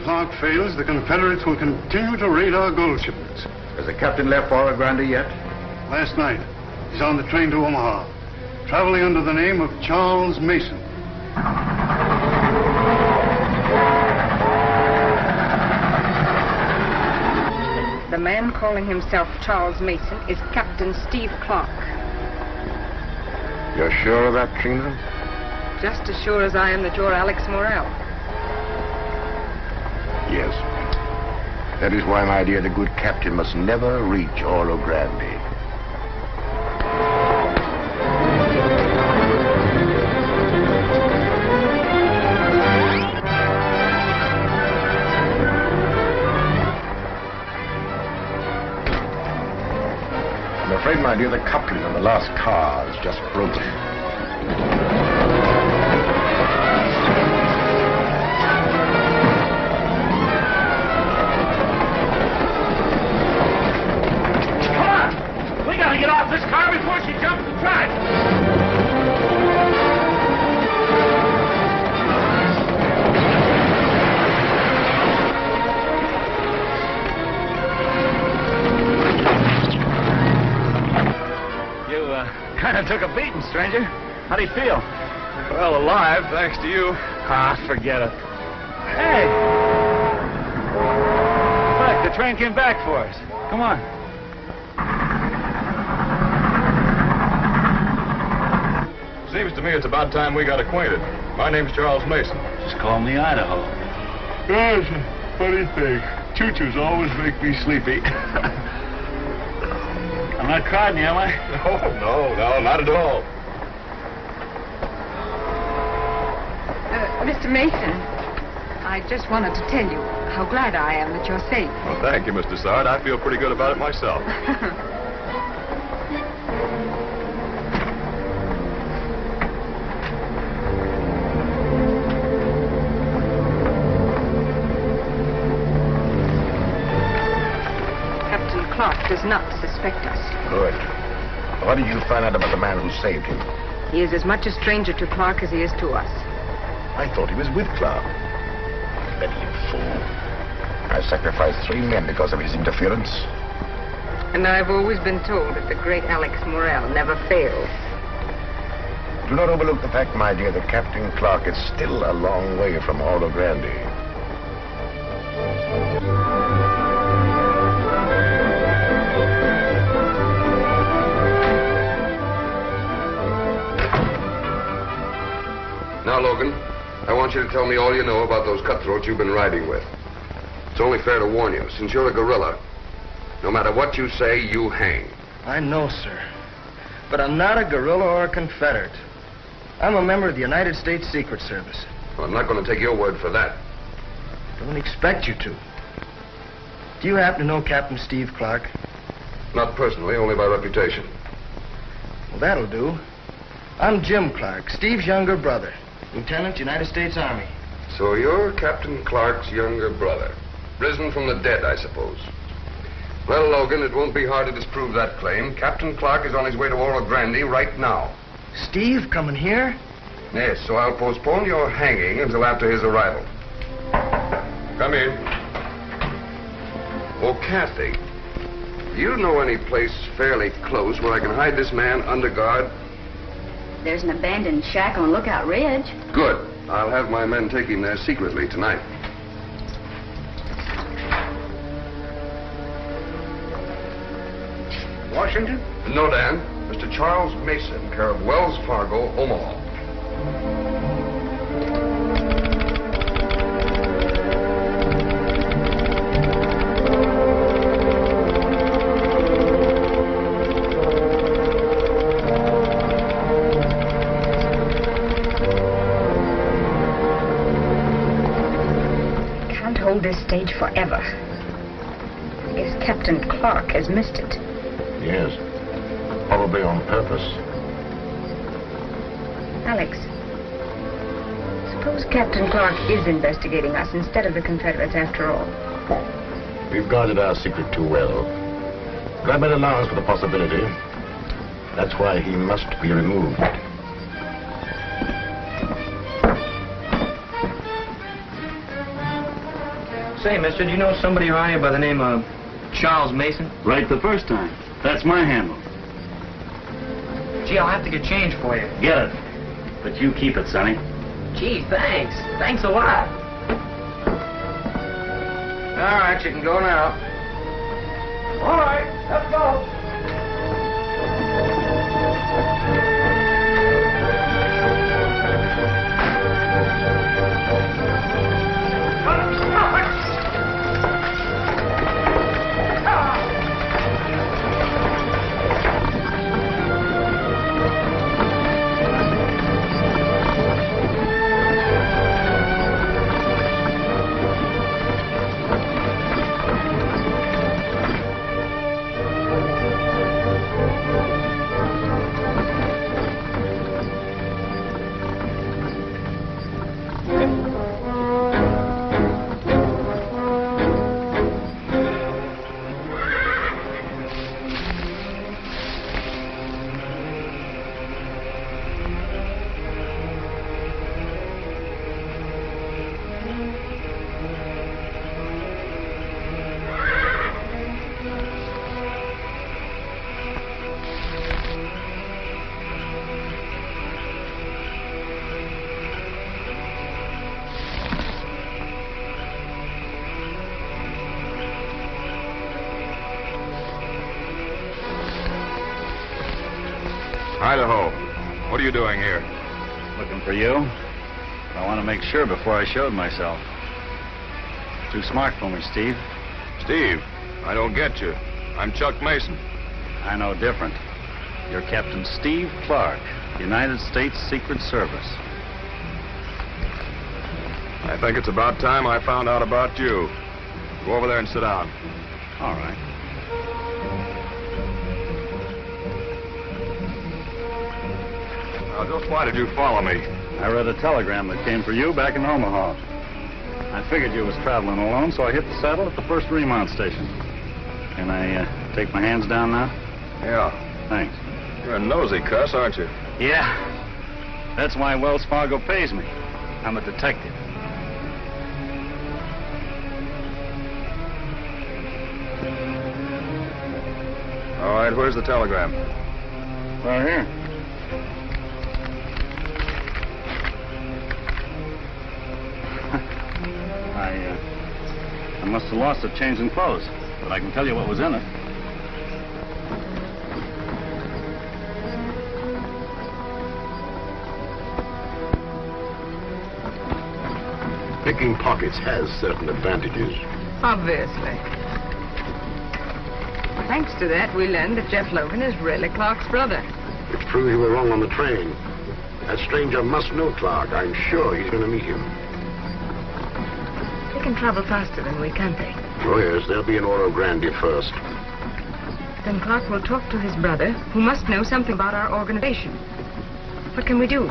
Clark fails, the Confederates will continue to raid our gold shipments. Has the captain left Oro Grande yet? Last night, he's on the train to Omaha, traveling under the name of Charles Mason. The man calling himself Charles Mason is Captain Steve Clark. You're sure of that, Trina? Just as sure as I am that you're Alex Morrell. Yes. That is why, my dear, the good captain must never reach Oro Grande. I'm afraid, my dear, the coupling on the last car is just broken. Get off this car before she jumps the track. You, kind of took a beating, stranger. How do you feel? Well, alive, thanks to you. Ah, forget it. Hey! Look, the train came back for us. Come on. Seems to me it's about time we got acquainted. My name's Charles Mason. Just call me Idaho. That's a funny thing. Choo-choos always make me sleepy. I'm not crowding you, am I? No, not at all. Mr. Mason, I just wanted to tell you how glad I am that you're safe. Well, thank you, Mr. Sard. I feel pretty good about it myself. Clark does not suspect us. Good. What did you find out about the man who saved him? He is as much a stranger to Clark as he is to us. I thought he was with Clark. Meddling fool. I sacrificed 3 men because of his interference. And I've always been told that the great Alex Morrell never fails. Do not overlook the fact, my dear, that Captain Clark is still a long way from Oro Grande. Now, Logan, I want you to tell me all you know about those cutthroats you've been riding with. It's only fair to warn you, since you're a guerrilla, no matter what you say, you hang. I know, sir. But I'm not a guerrilla or a Confederate. I'm a member of the United States Secret Service. Well, I'm not going to take your word for that. Don't expect you to. Do you happen to know Captain Steve Clark? Not personally, only by reputation. Well, that'll do. I'm Jim Clark, Steve's younger brother. Lieutenant, United States Army. So you're Captain Clark's younger brother. Risen from the dead, I suppose. Well, Logan, it won't be hard to disprove that claim. Captain Clark is on his way to Oro Grande right now. Steve coming here? Yes, so I'll postpone your hanging until after his arrival. Come in. Oh, Kathy, do you know any place fairly close where I can hide this man under guard? There's an abandoned shack on Lookout Ridge. Good. I'll have my men take him there secretly tonight. Washington? No, Dan. Mr. Charles Mason, care of Wells Fargo, Omaha. Hold this stage forever. I guess Captain Clark has missed it. Yes. Probably on purpose. Alex, suppose Captain Clark is investigating us instead of the Confederates after all. We've guarded our secret too well. But I made allowance for the possibility. That's why he must be removed. Say, mister, do you know somebody around here by the name of Charles Mason? Right the first time. That's my handle. Gee, I'll have to get change for you. Get it. But you keep it, Sonny. Gee, thanks. Thanks a lot. All right, you can go now. All right, let's go. Idaho, what are you doing here? Looking for you. I want to make sure before I showed myself. Too smart for me, Steve. Steve, I don't get you. I'm Chuck Mason. I know different. You're Captain Steve Clark, United States Secret Service. I think it's about time I found out about you. Go over there and sit down. All right. Now, just why did you follow me? I read a telegram that came for you back in Omaha. I figured you was traveling alone, so I hit the saddle at the first remount station. Can I take my hands down now? Yeah. Thanks. You're a nosy cuss, aren't you? Yeah. That's why Wells Fargo pays me. I'm a detective. All right, where's the telegram? Right here. I must have lost it changing clothes, but I can tell you what was in it. Picking pockets has certain advantages. Obviously. Thanks to that, we learned that Jeff Logan is really Clark's brother. Which proves you were wrong on the train. That stranger must know Clark. I'm sure he's going to meet him. They can travel faster than we, can't they? Oh, yes, they'll be in Oro Grande first. Then Clark will talk to his brother, who must know something about our organization. What can we do?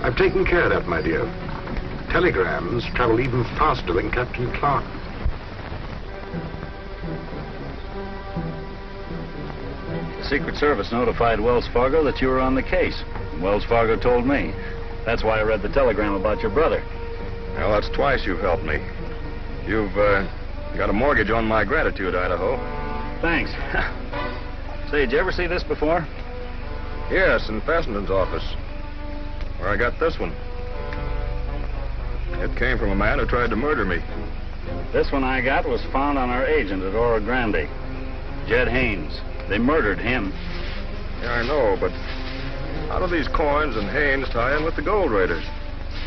I've taken care of that, my dear. Telegrams travel even faster than Captain Clark. The Secret Service notified Wells Fargo that you were on the case. Wells Fargo told me. That's why I read the telegram about your brother. Well, that's twice you've helped me. You've got a mortgage on my gratitude, Idaho. Thanks. Say, did you ever see this before? Yes, in Fessenden's office, where I got this one. It came from a man who tried to murder me. This one I got was found on our agent at Oro Grande, Jed Haynes. They murdered him. Yeah, I know, but how do these coins and Haynes tie in with the gold raiders?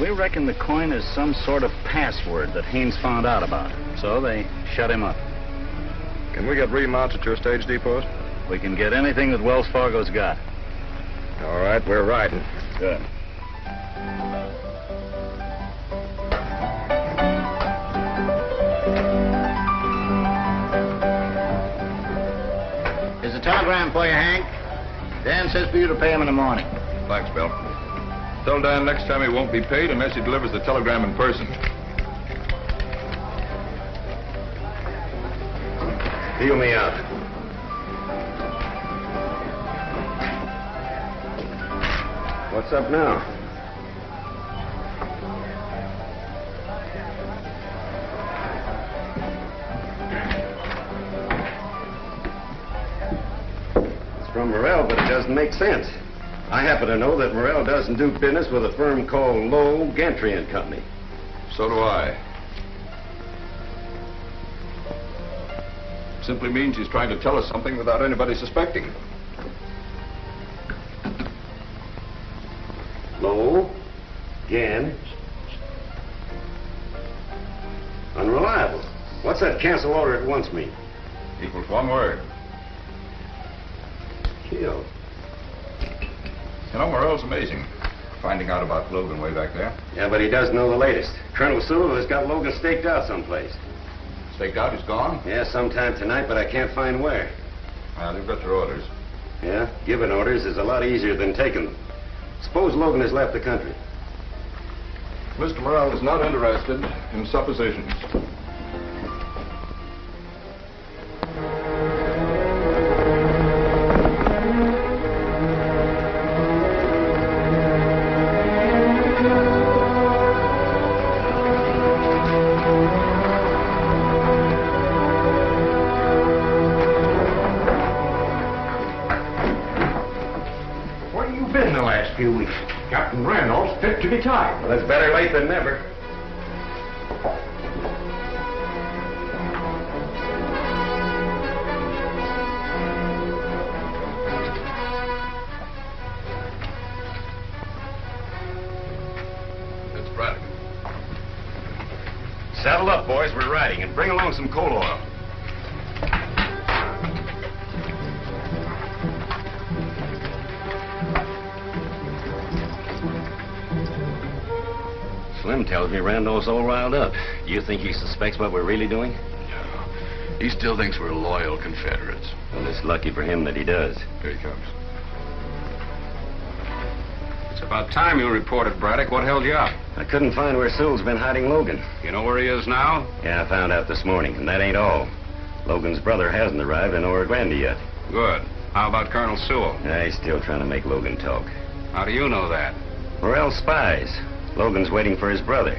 We reckon the coin is some sort of password that Haynes found out about. So they shut him up. Can we get remounts at your stage depots? We can get anything that Wells Fargo's got. All right, we're riding. Good. Here's a telegram for you, Hank. Dan says for you to pay him in the morning. Thanks, Bill. Tell Dan next time he won't be paid unless he delivers the telegram in person. Feel me out. What's up now? doesn't make sense. I happen to know that Morrell doesn't do business with a firm called Lowe, Gantry and Company. So do I. Simply means he's trying to tell us something without anybody suspecting. Lowe, Gan. Unreliable. What's that cancel order at once mean? Equals one word. Kill. You know, Morrell's amazing. Finding out about Logan way back there. Yeah, but he does know the latest. Colonel Sewell has got Logan staked out someplace. Staked out, he's gone? Yeah, sometime tonight, but I can't find where. Well, they've got your orders. Yeah, giving orders is a lot easier than taking them. Suppose Logan has left the country. Mr. Morrell is not interested in suppositions. Few weeks. Captain Randolph's fit to be tied. Well, it's better late than never. It's Braddock. Saddle up, boys. We're riding, and bring along some coal oil. Slim tells me Randolph's all riled up. Do you think he suspects what we're really doing? No. He still thinks we're loyal Confederates. Well, it's lucky for him that he does. Here he comes. It's about time you reported, Braddock. What held you up? I couldn't find where Sewell's been hiding Logan. You know where he is now? Yeah, I found out this morning, and that ain't all. Logan's brother hasn't arrived in Oro Grande yet. Good. How about Colonel Sewell? Yeah, he's still trying to make Logan talk. How do you know that? Morrell spies. Logan's waiting for his brother.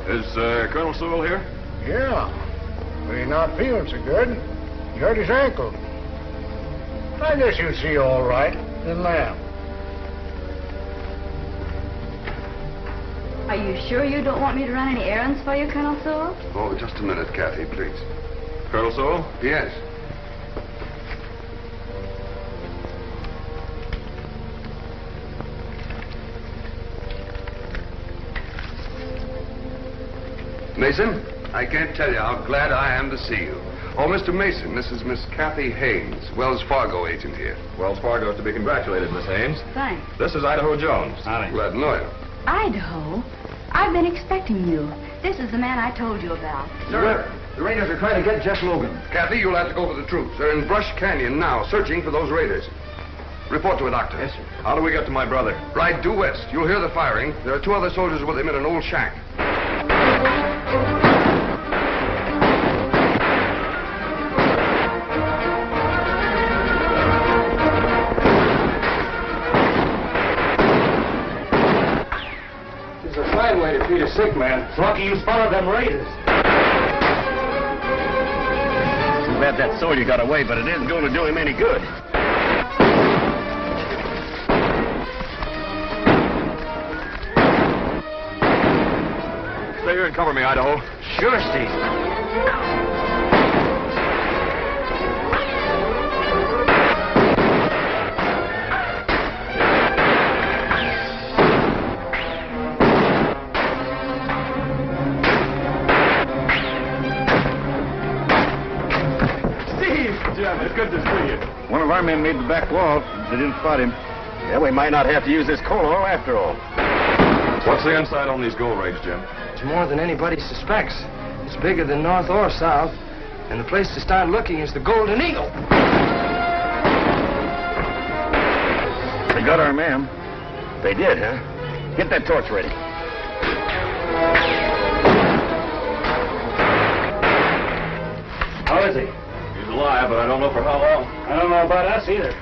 Is Colonel Sewell here? Yeah. But he's not feeling so good. He hurt his ankle. I guess you'll see all right in Lamb. Are you sure you don't want me to run any errands for you, Colonel Sewell? Oh, just a minute, Kathy, please. Colonel Sewell? Yes. Mason, I can't tell you how glad I am to see you. Oh, Mr. Mason, this is Miss Kathy Haynes, Wells Fargo agent here. Wells Fargo is to be congratulated, Miss Haynes. Thanks. This is Idaho Jones. Howdy. Glad to know you. Idaho? I've been expecting you. This is the man I told you about. Sir, The Raiders are trying to get Jeff Logan. Kathy, you'll have to go for the troops. They're in Brush Canyon now, searching for those raiders. Report to a doctor. Yes, sir. How do we get to my brother? Ride due west. You'll hear the firing. There are 2 other soldiers with him in an old shack. It's a fine way to treat a sick man. It's lucky you spotted them Raiders. Too bad that soldier got away, but it isn't going to do him any good. Stay here and cover me, Idaho. Sure, Steve. business with you? One of our men made the back wall. They didn't spot him. Yeah, we might not have to use this coal oil after all. What's the inside on these gold rigs, Jim? It's more than anybody suspects. It's bigger than North or South. And the place to start looking is the Golden Eagle. They got our man. They did, huh? Get that torch ready. How is he? He's alive, but I don't know for how long. I don't know about us either.